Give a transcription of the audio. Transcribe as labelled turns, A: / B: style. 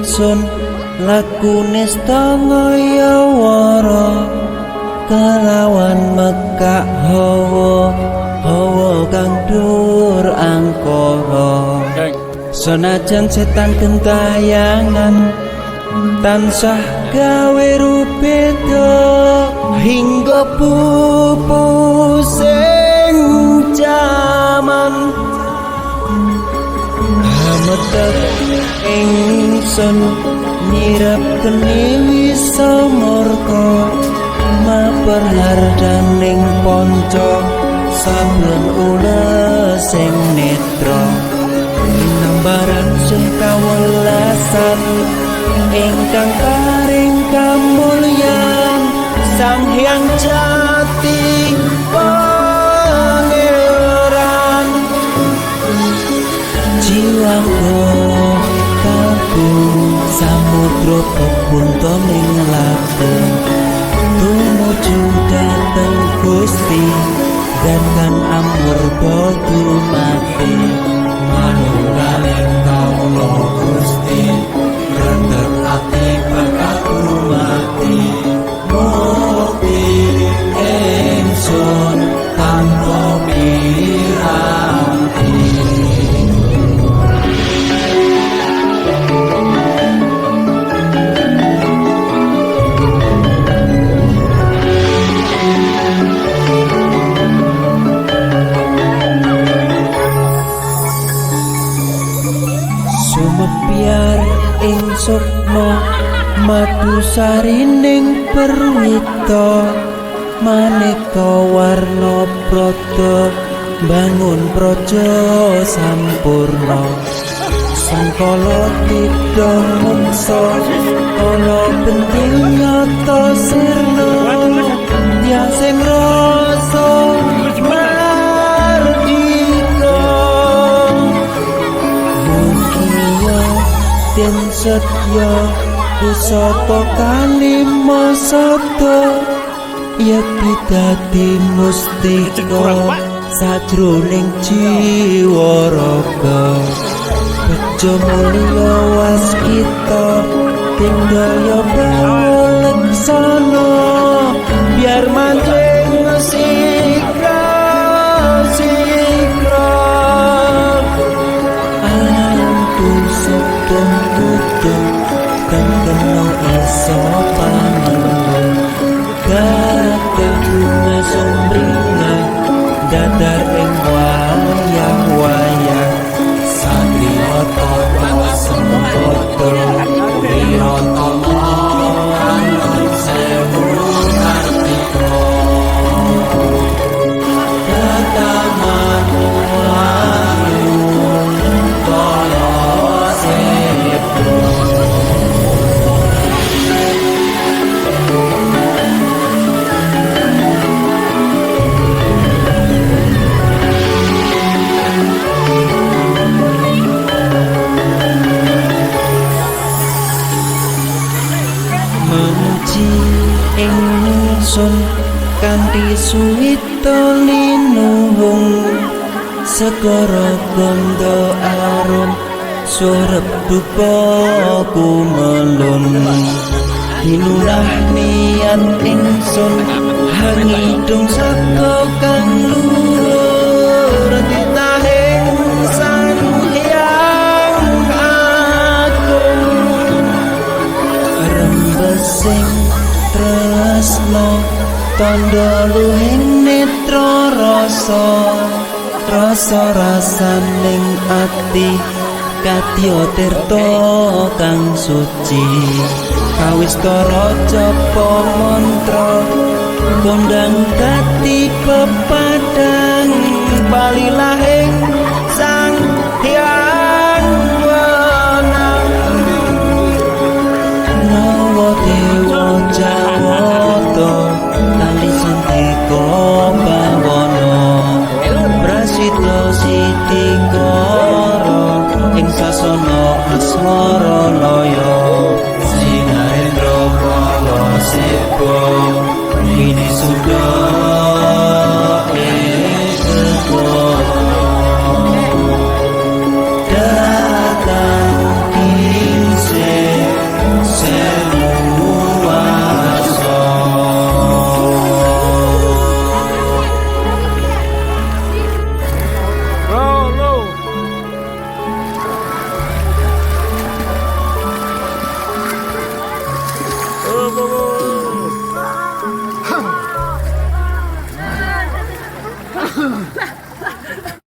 A: ingsun lakune stangaya wara kelawan mekak hawa kang dur angkara senajan setan gentayangan tansah gawe rupeda hingga pupusing jaman hametek ingsun nyirap kene wisa murka maperhardaning ponco saben ules sing netra nambaran sing kawelasan ingkang paring kamulyan Sang Hyang Jati Pangeran jiwaku kalbu samudra pebunta ning latih tumuju dhateng Gusti dan amur bodu mati manunggaling kawula Gusti rendet ati bakaku mati mukti ingsun tanpa piranti sumebyar ing sukma madu sarining perwita maneka warna prada bangun praja sampurna sangkala kita mungsa ana penting nyata sirna yang sing rasa mardika mugia den setya wisata kalima sada yekti dadi mustika sajroning jiwa raga bejo mulya waskita tingdaya baleksana biar manjing sikra antu sedeng tutup kan kena iso panenun gagah bunga sumringah dadar ing wayang-wayang satriya tata sempada wirata anun sewu kartika dataman wayung kala sepu ingsun kanthi suwita linuhung segara gondo arum surep dupa kumelun hinunah niat ingsun hangidung saka kang luhur titahing Sang Hyang Agung rembesing tresno tandha luhing netra rasa rasaning ati kadya tirta kang suci kawistara japa mantra kondang dadi pepadang balilah